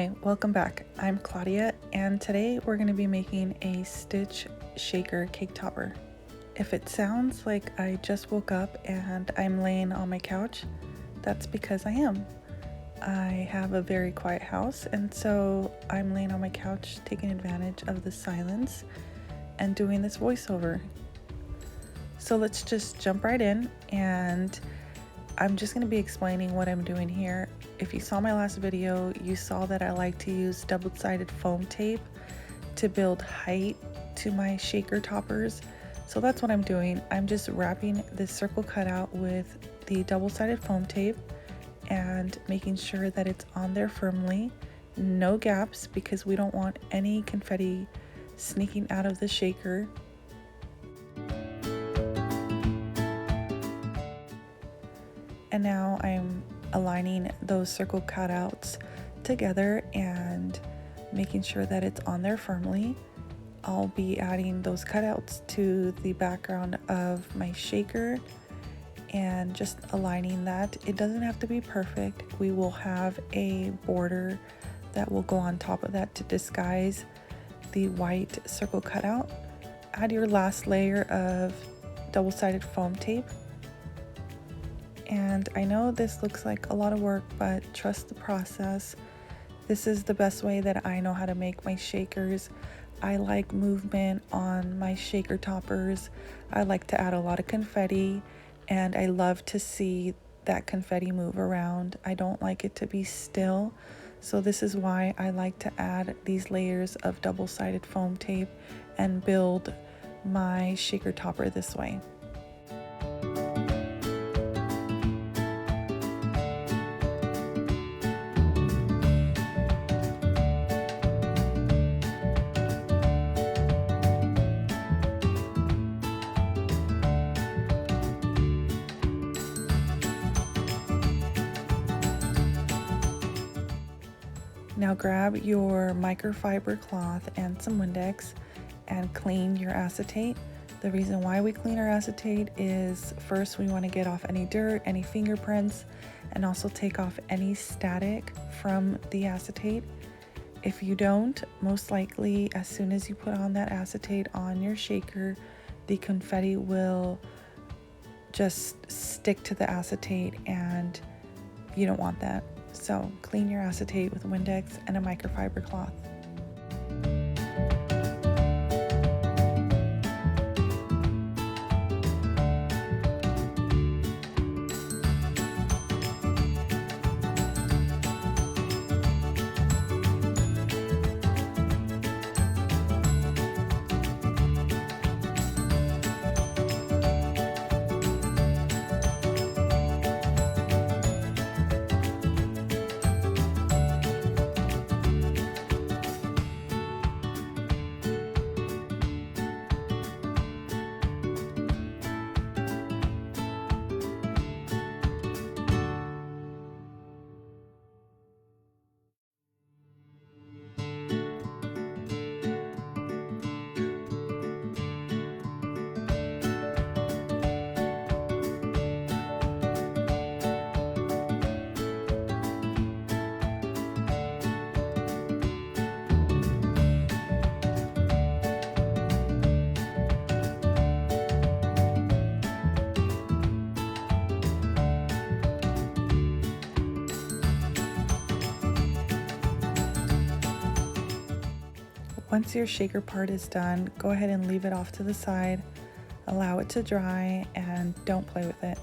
Hi, welcome back. I'm Claudia, and today we're going to be making a Stich Shaker cake topper. If it sounds like I just woke up and I'm laying on my couch, that's because I am. I have a very quiet house, and so I'm laying on my couch taking advantage of the silence and doing this voiceover. So let's just jump right in, and I'm just going to be explaining what I'm doing here. If you saw my last video, you saw that I like to use double-sided foam tape to build height to my shaker toppers. So that's what I'm doing. I'm just wrapping this circle cutout with the double-sided foam tape and making sure that it's on there firmly. No gaps, because we don't want any confetti sneaking out of the shaker. And now I'm aligning those circle cutouts together and making sure that it's on there firmly. I'll be adding those cutouts to the background of my shaker and just aligning that. It doesn't have to be perfect. We will have a border that will go on top of that to disguise the white circle cutout. Add your last layer of double-sided foam tape. And I know this looks like a lot of work, but trust the process. This is the best way that I know how to make my shakers. I like movement on my shaker toppers. I like to add a lot of confetti, and I love to see that confetti move around. I don't like it to be still. So this is why I like to add these layers of double-sided foam tape and build my shaker topper this way. Now grab your microfiber cloth and some Windex and clean your acetate. The reason why we clean our acetate is, first, we want to get off any dirt, any fingerprints, and also take off any static from the acetate. If you don't, most likely as soon as you put on that acetate on your shaker, the confetti will just stick to the acetate, and you don't want that. So clean your acetate with Windex and a microfiber cloth. Once your shaker part is done, go ahead and leave it off to the side, allow it to dry, and don't play with it.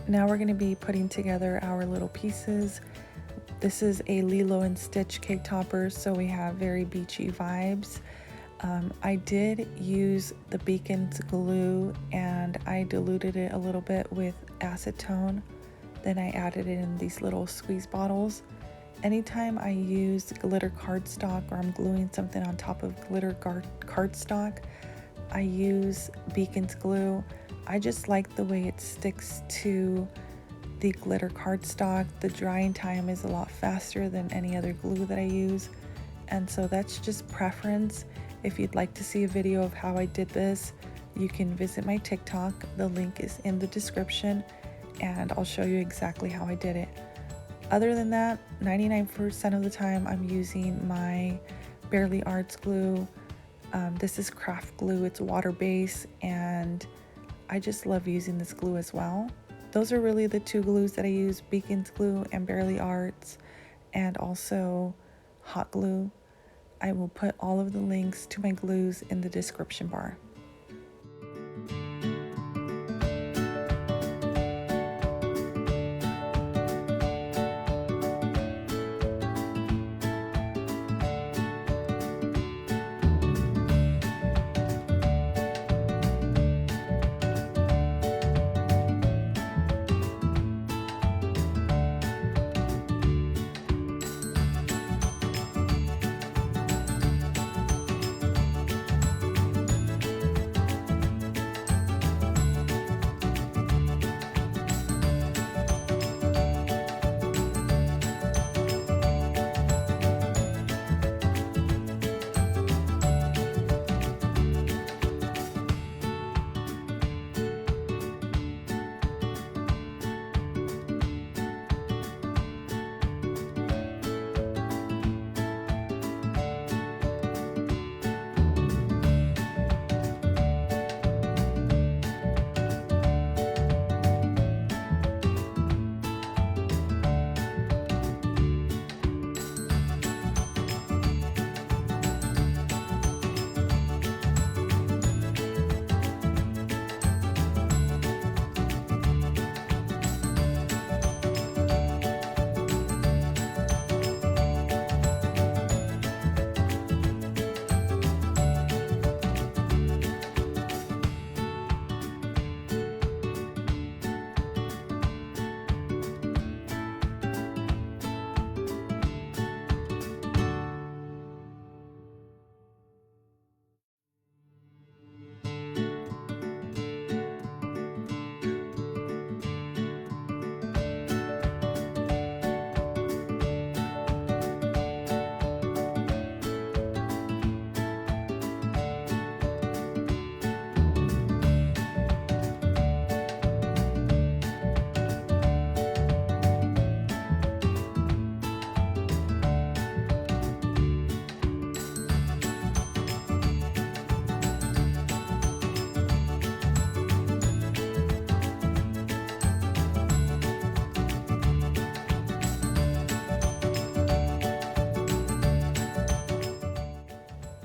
Now we're going to be putting together our little pieces. This is a Lilo Stich cake topper, so we have very beachy vibes. I did use the Beacon's glue, and I diluted it a little bit with acetone. Then I added it in these little squeeze bottles. Anytime I use glitter cardstock, or I'm gluing something on top of glitter cardstock, I use Beacon's glue. I just like the way it sticks to the glitter cardstock. The drying time is a lot faster than any other glue that I use, and so that's just preference. If you'd like to see a video of how I did this, you can visit my TikTok. The link is in the description, and I'll show you exactly how I did it. Other than that, 99% of the time I'm using my Barely Arts glue. This is craft glue, it's water-based, and I just love using this glue as well. Those are really the two glues that I use, Beacon's glue and Barely Arts, and also hot glue. I will put all of the links to my glues in the description bar.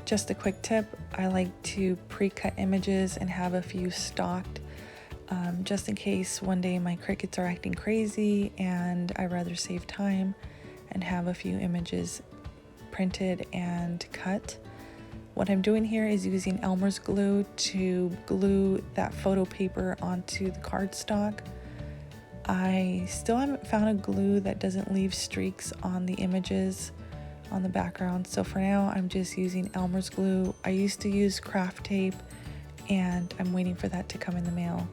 Just a quick tip, I like to pre-cut images and have a few stocked, just in case one day my Cricuts are acting crazy and I'd rather save time and have a few images printed and cut. What I'm doing here is using Elmer's glue to glue that photo paper onto the cardstock. I still haven't found a glue that doesn't leave streaks on the images on the background, so for now I'm just using Elmer's glue. I used to use craft tape and I'm waiting for that to come in the mail.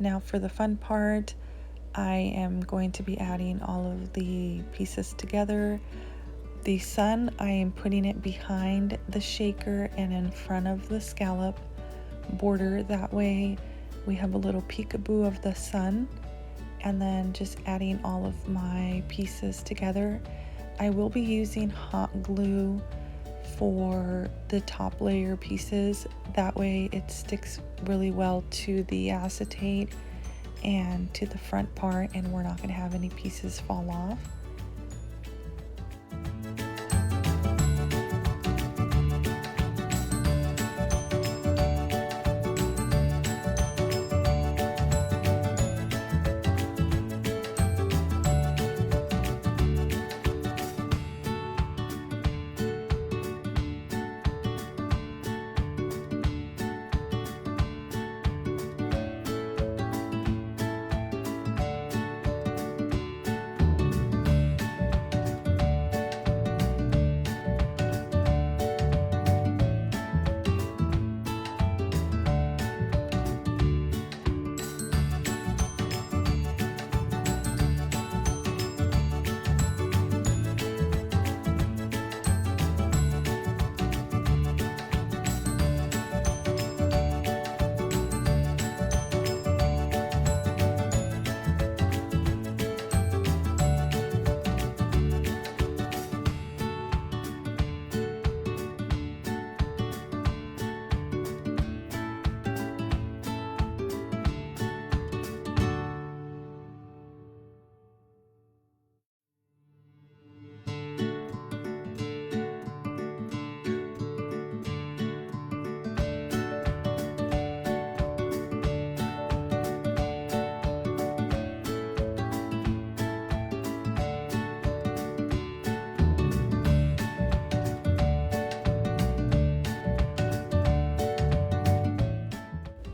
Now for the fun part, I am going to be adding all of the pieces together. The sun, I am putting it behind the shaker and in front of the scallop border. That way we have a little peekaboo of the sun. And then just adding all of my pieces together. I will be using hot glue for the top layer pieces. That way it sticks really well to the acetate and to the front part, and we're not going to have any pieces fall off.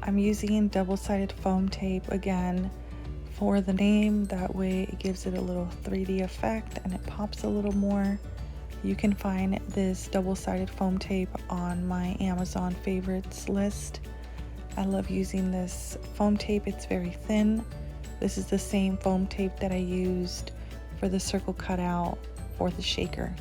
I'm using double-sided foam tape again for the name. That way it gives it a little 3D effect and it pops a little more. You can find this double-sided foam tape on my Amazon favorites list. I love using this foam tape. It's very thin. This is the same foam tape that I used for the circle cutout for the shaker.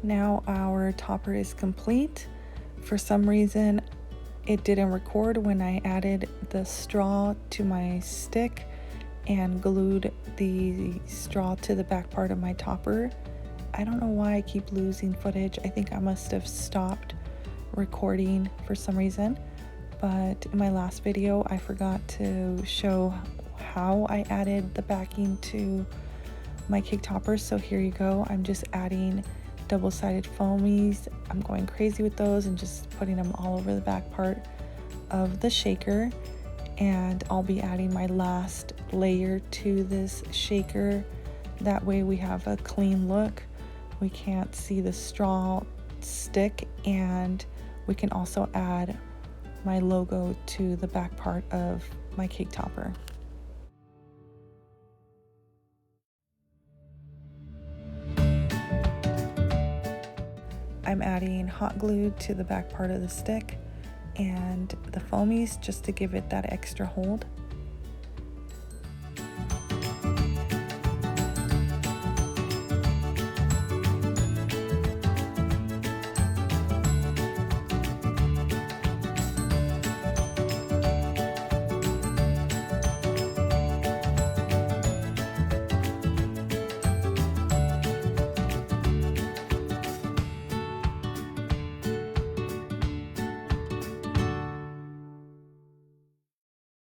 Now our topper is complete. For some reason, it didn't record when I added the straw to my stick and glued the straw to the back part of my topper. I don't know why I keep losing footage. I think I must have stopped recording for some reason. But in my last video, I forgot to show how I added the backing to my cake topper. So here you go. I'm just adding double-sided foamies. I'm going crazy with those and just putting them all over the back part of the shaker. And I'll be adding my last layer to this shaker. That way we have a clean look. We can't see the straw stick, and we can also add my logo to the back part of my cake topper. I'm adding hot glue to the back part of the stick and the foamies just to give it that extra hold.